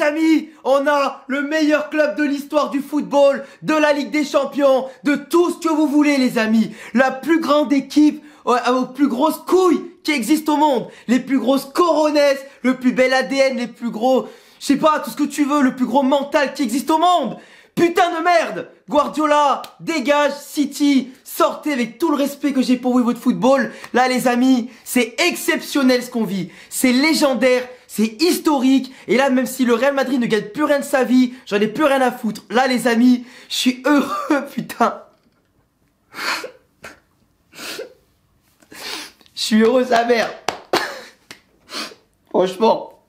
amis, on a le meilleur club de l'histoire du football, de la Ligue des Champions, de tout ce que vous voulez les amis. La plus grande équipe aux plus grosses couilles qui existent au monde. Les plus grosses coronesses, le plus bel ADN, les plus gros... Je sais pas, tout ce que tu veux, le plus gros mental qui existe au monde. Putain de merde! Guardiola, dégage, City, sortez avec tout le respect que j'ai pour vous et votre football. Là les amis, c'est exceptionnel ce qu'on vit. C'est légendaire, c'est historique. Et là même si le Real Madrid ne gagne plus rien de sa vie, j'en ai plus rien à foutre. Là les amis, je suis heureux, putain. Je suis heureux sa mère. Franchement,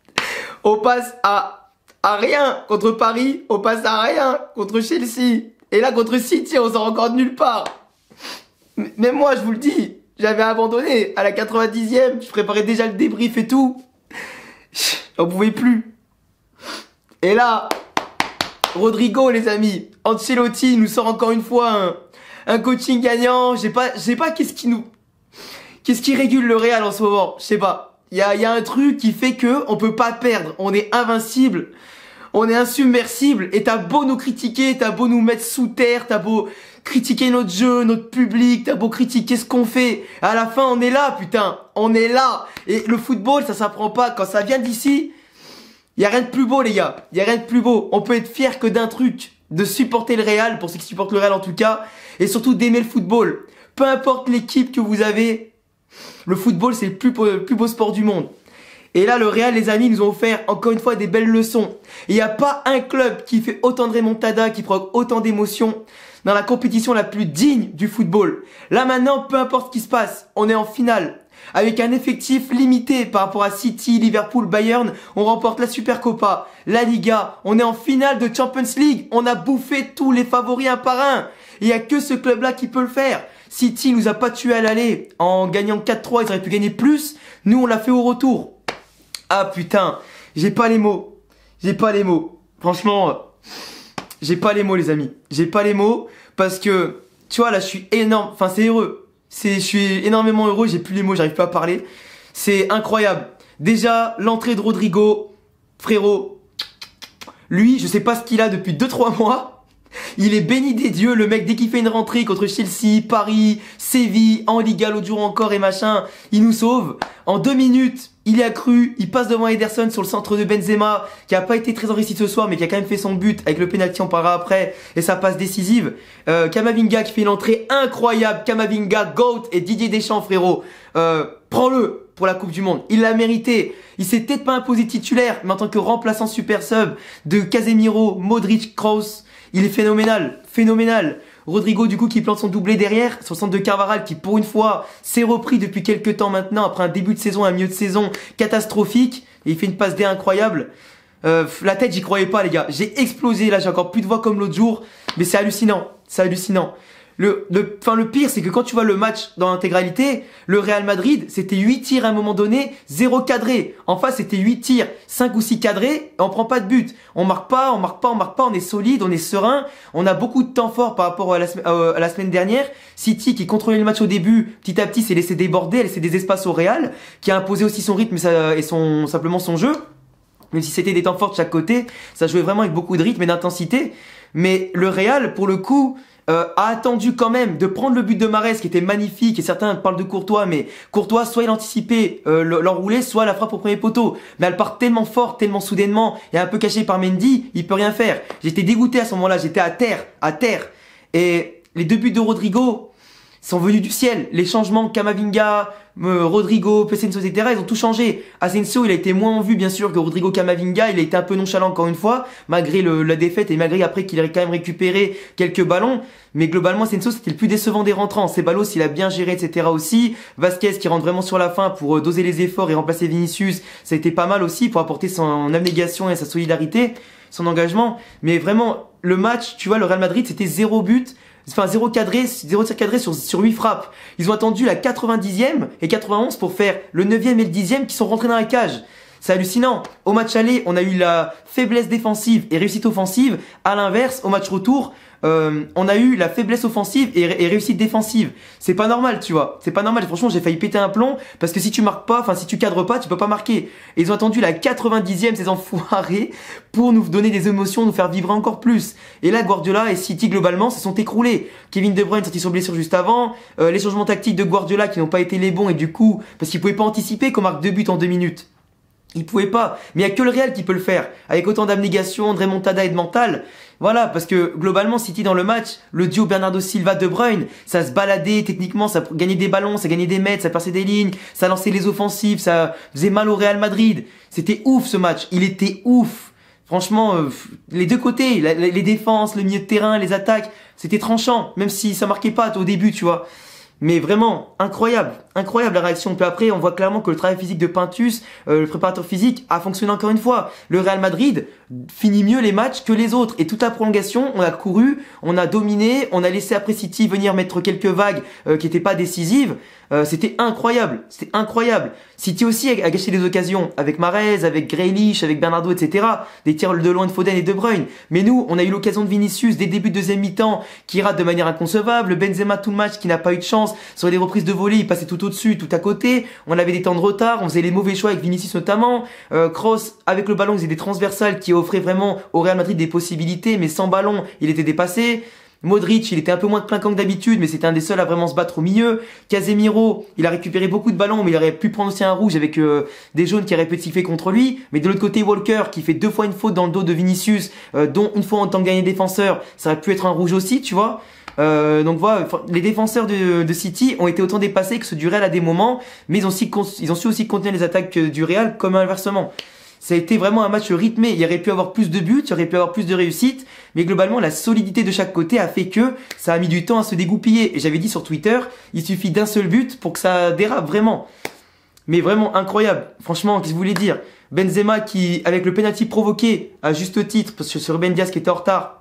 on passe à rien contre Paris, on passe à rien contre Chelsea. Et là contre City, on sort encore de nulle part. Même moi, je vous le dis, j'avais abandonné à la 90e, je préparais déjà le débrief et tout. J'en pouvais plus. Et là, Rodrigo les amis, Ancelotti nous sort encore une fois un coaching gagnant. Je sais pas qu'est-ce qui régule le Real en ce moment, je sais pas. Il y a un truc qui fait que on peut pas perdre, on est invincible, on est insubmersible, et t'as beau nous critiquer, t'as beau nous mettre sous terre, t'as beau critiquer notre jeu, notre public, t'as beau critiquer ce qu'on fait, à la fin on est là putain, on est là. Et le football ça s'apprend pas, quand ça vient d'ici, y a rien de plus beau les gars, y a rien de plus beau. On peut être fier que d'un truc, de supporter le Real, pour ceux qui supportent le Real en tout cas, et surtout d'aimer le football. Peu importe l'équipe que vous avez, le football, c'est le plus beau sport du monde. Et là, le Real, les amis, nous ont offert encore une fois des belles leçons. Il n'y a pas un club qui fait autant de remontada, qui provoque autant d'émotions dans la compétition la plus digne du football. Là maintenant, peu importe ce qui se passe, on est en finale. Avec un effectif limité par rapport à City, Liverpool, Bayern, on remporte la Supercopa, la Liga, on est en finale de Champions League, on a bouffé tous les favoris un par un. Il n'y a que ce club-là qui peut le faire. City nous a pas tué à l'aller en gagnant 4-3, ils auraient pu gagner plus. Nous, on l'a fait au retour. Ah putain, j'ai pas les mots. J'ai pas les mots. Franchement, j'ai pas les mots les amis. J'ai pas les mots parce que, tu vois, là, je suis énorme. Enfin, c'est heureux. Je suis énormément heureux, j'ai plus les mots, j'arrive pas à parler. C'est incroyable. Déjà, l'entrée de Rodrigo, frérot. Lui, je sais pas ce qu'il a depuis 2-3 mois. Il est béni des dieux, le mec, dès qu'il fait une rentrée contre Chelsea, Paris, Séville, en Liga l'autre jour encore et machin, il nous sauve. En 2 minutes, il y a cru, il passe devant Ederson sur le centre de Benzema, qui a pas été très enrichi ce soir, mais qui a quand même fait son but avec le penalty, on parlera après, et sa passe décisive. Kamavinga qui fait une entrée incroyable, Kamavinga, GOAT et Didier Deschamps, frérot. Prends-le pour la Coupe du Monde. Il l'a mérité. Il s'est peut-être pas imposé titulaire, mais en tant que remplaçant super sub de Casemiro, Modric, Kroos, il est phénoménal, phénoménal. Rodrigo du coup qui plante son doublé derrière, sur le centre de Carvajal qui pour une fois s'est repris depuis quelques temps maintenant après un début de saison, un milieu de saison catastrophique. Et il fait une passe D incroyable. La tête j'y croyais pas les gars, j'ai explosé là, j'ai encore plus de voix comme l'autre jour. Mais c'est hallucinant, c'est hallucinant. Le pire c'est que quand tu vois le match dans l'intégralité, le Real Madrid c'était 8 tirs à un moment donné, 0 cadré. En face c'était 8 tirs, 5 ou 6 cadrés, et on prend pas de but. On marque pas, on est solide, on est serein. On a beaucoup de temps fort par rapport à la semaine dernière. City qui contrôlait le match au début, petit à petit s'est laissé déborder, a laissé des espaces au Real, qui a imposé aussi son rythme et simplement son jeu. Même si c'était des temps forts de chaque côté, ça jouait vraiment avec beaucoup de rythme et d'intensité. Mais le Real, pour le coup, a attendu quand même de prendre le but de Mahrez qui était magnifique, et certains parlent de Courtois, mais Courtois soit il anticipait l'enroulé, soit la frappe au premier poteau, mais elle part tellement fort, tellement soudainement et un peu cachée par Mendy, il peut rien faire. J'étais dégoûté à ce moment-là, j'étais à terre, et les 2 buts de Rodrigo sont venus du ciel. Les changements, Camavinga, Rodrigo, Asensio, etc., ils ont tout changé. Asensio, il a été moins en vue, bien sûr, que Rodrigo Camavinga. Il a été un peu nonchalant, encore une fois, malgré la défaite et malgré après qu'il ait quand même récupéré quelques ballons. Mais globalement, Asensio, c'était le plus décevant des rentrants. Ceballos, il a bien géré, etc. aussi. Vasquez, qui rentre vraiment sur la fin pour doser les efforts et remplacer Vinicius. Ça a été pas mal aussi pour apporter son abnégation et sa solidarité, son engagement. Mais vraiment, le match, tu vois, le Real Madrid, c'était 0 but. Enfin, 0 tir cadré sur 8 frappes. Ils ont attendu la 90e et 91 pour faire le 9e et le 10e qui sont rentrés dans la cage. C'est hallucinant. Au match aller, on a eu la faiblesse défensive et réussite offensive. À l'inverse, au match retour, on a eu la faiblesse offensive et réussite défensive. C'est pas normal, tu vois. C'est pas normal. Franchement, j'ai failli péter un plomb parce que si tu marques pas, enfin si tu cadres pas, tu peux pas marquer. Et ils ont attendu la 90e, ces enfoirés, pour nous donner des émotions, nous faire vivre encore plus. Et là, Guardiola et City globalement se sont écroulés. Kevin De Bruyne sorti sur blessure juste avant, les changements tactiques de Guardiola qui n'ont pas été les bons et du coup, parce qu'il pouvait pas anticiper qu'on marque 2 buts en 2 minutes. Il pouvait pas, mais il y a que le Real qui peut le faire, avec autant d'abnégation, de remontada et de mental. Voilà, parce que globalement, City dans le match, le duo Bernardo Silva-De Bruyne, ça se baladait techniquement, ça gagnait des ballons, ça gagnait des mètres, ça perçait des lignes, ça lançait les offensives, ça faisait mal au Real Madrid. C'était ouf ce match, il était ouf. Franchement, les deux côtés, les défenses, le milieu de terrain, les attaques, c'était tranchant, même si ça marquait pas au début, tu vois. Mais vraiment, incroyable, incroyable la réaction. Puis après, on voit clairement que le travail physique de Pintus, le préparateur physique, a fonctionné encore une fois. Le Real Madrid finit mieux les matchs que les autres. Et toute la prolongation, on a couru, on a dominé, on a laissé après City venir mettre quelques vagues qui n'étaient pas décisives. C'était incroyable, c'était incroyable. City aussi a gâché des occasions avec Mahrez, avec Grealish, avec Bernardo, etc. Des tirs de loin de Foden et De Bruyne. Mais nous, on a eu l'occasion de Vinicius dès le début de deuxième mi-temps qui rate de manière inconcevable. Benzema tout le match qui n'a pas eu de chance. Sur les reprises de volée, il passait tout au-dessus, tout à côté. On avait des temps de retard, on faisait les mauvais choix avec Vinicius notamment. Kroos avec le ballon, il faisait des transversales qui offraient vraiment au Real Madrid des possibilités, mais sans ballon, il était dépassé. Modric, il était un peu moins de plein camp que d'habitude, mais c'était un des seuls à vraiment se battre au milieu. Casemiro, il a récupéré beaucoup de ballons, mais il aurait pu prendre aussi un rouge avec des jaunes qui auraient pu siffler contre lui. Mais de l'autre côté, Walker, qui fait 2 fois une faute dans le dos de Vinicius, dont une fois en tant que gagné défenseur, ça aurait pu être un rouge aussi, tu vois. Donc voilà, les défenseurs de City ont été autant dépassés que ceux du Real à des moments, mais ils ont su aussi contenir les attaques du Real comme inversement. Ça a été vraiment un match rythmé. Il y aurait pu avoir plus de buts, il y aurait pu avoir plus de réussite, mais globalement, la solidité de chaque côté a fait que ça a mis du temps à se dégoupiller. Et j'avais dit sur Twitter, il suffit d'un seul but pour que ça dérape vraiment. Mais vraiment incroyable. Franchement, qu'est-ce que vous voulez dire? Benzema qui, avec le penalty provoqué, à juste titre, parce que sur Ruben Dias qui était en retard,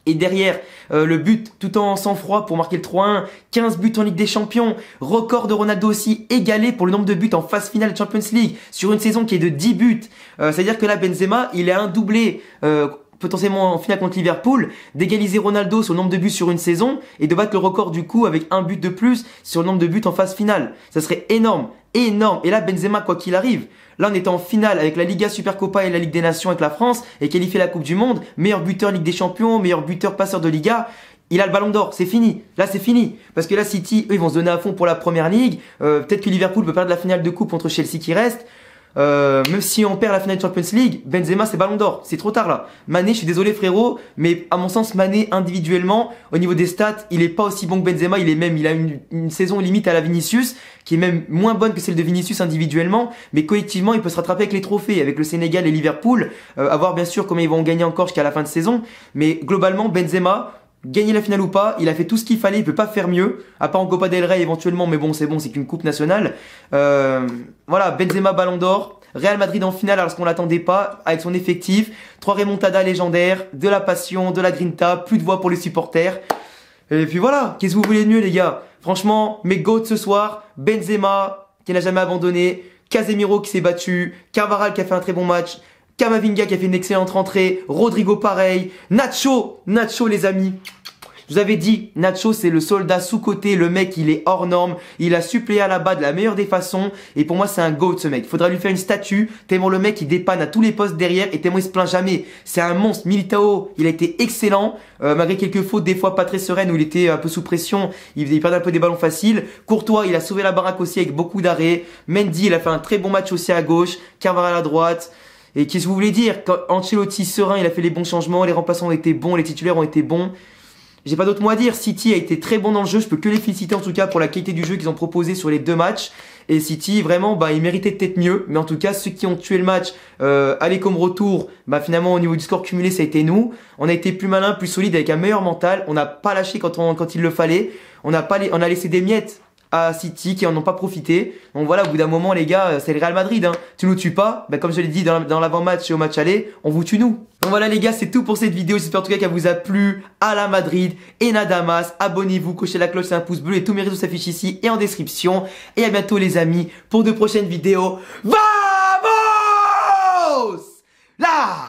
et derrière, le but tout en sang-froid pour marquer le 3-1, 15 buts en Ligue des Champions, record de Ronaldo aussi égalé pour le nombre de buts en phase finale de Champions League sur une saison qui est de 10 buts. C'est-à-dire que là, Benzema, il a un doublé potentiellement en finale contre Liverpool, d'égaliser Ronaldo sur le nombre de buts sur une saison et de battre le record du coup avec un but de plus sur le nombre de buts en phase finale. Ça serait énorme, énorme. Et là, Benzema, quoi qu'il arrive, là on est en finale avec la Liga Supercopa et la Ligue des Nations avec la France et qualifié la Coupe du Monde, meilleur buteur Ligue des Champions, meilleur buteur passeur de Liga. Il a le ballon d'or, c'est fini. Là, c'est fini. Parce que là, City, eux, ils vont se donner à fond pour la première ligue. Peut-être que Liverpool peut perdre la finale de coupe contre Chelsea qui reste. Même si on perd la finale de Champions League, Benzema c'est ballon d'or, c'est trop tard là. Mané, je suis désolé frérot, mais à mon sens Mané individuellement, au niveau des stats, il est pas aussi bon que Benzema, il a une saison limite à la Vinicius, qui est même moins bonne que celle de Vinicius individuellement, mais collectivement il peut se rattraper avec les trophées, avec le Sénégal et Liverpool, à voir bien sûr comment ils vont gagner encore jusqu'à la fin de saison, mais globalement Benzema, gagner la finale ou pas, il a fait tout ce qu'il fallait, il peut pas faire mieux, à part en Copa del Rey éventuellement, mais bon, c'est qu'une coupe nationale. Voilà, Benzema ballon d'or, Real Madrid en finale alors qu'on l'attendait pas, avec son effectif, 3 remontadas légendaires, de la passion, de la grinta, plus de voix pour les supporters. Et puis voilà, qu'est-ce que vous voulez de mieux les gars? Franchement, mes GOAT ce soir, Benzema, qui n'a jamais abandonné, Casemiro qui s'est battu, Carvajal qui a fait un très bon match, Camavinga qui a fait une excellente rentrée, Rodrigo pareil, Nacho les amis. Je vous avais dit, Nacho c'est le soldat sous-coté, le mec il est hors norme, il a suppléé à la bas de la meilleure des façons et pour moi c'est un GOAT ce mec. Il faudra lui faire une statue, tellement le mec il dépanne à tous les postes derrière et tellement il se plaint jamais. C'est un monstre. Militao, il a été excellent, malgré quelques fautes des fois pas très sereines où il était un peu sous pression, il perdait un peu des ballons faciles. Courtois il a sauvé la baraque aussi avec beaucoup d'arrêts. Mendy il a fait un très bon match aussi à gauche, Carvajal à droite. Et qu'est-ce que vous voulez dire? Quand Ancelotti serein, il a fait les bons changements, les remplaçants ont été bons, les titulaires ont été bons. J'ai pas d'autre mot à dire. City a été très bon dans le jeu. Je peux que les féliciter en tout cas pour la qualité du jeu qu'ils ont proposé sur les 2 matchs. Et City, vraiment, ils méritaient peut-être mieux. Mais en tout cas, ceux qui ont tué le match, aller comme retour, finalement, au niveau du score cumulé, ça a été nous. On a été plus malin, plus solide, avec un meilleur mental. On n'a pas lâché quand il le fallait. On a laissé des miettes à City qui en ont pas profité. Donc voilà, au bout d'un moment les gars, c'est le Real Madrid hein. Tu nous tues pas, comme je l'ai dit dans l'avant-match et au match aller, on vous tue nous. Donc voilà les gars, c'est tout pour cette vidéo. J'espère en tout cas qu'elle vous a plu. À la Madrid et Nadamas, abonnez-vous, cochez la cloche, c'est un pouce bleu et tous mes réseaux s'affichent ici et en description. Et à bientôt les amis pour de prochaines vidéos. Vamos! Là!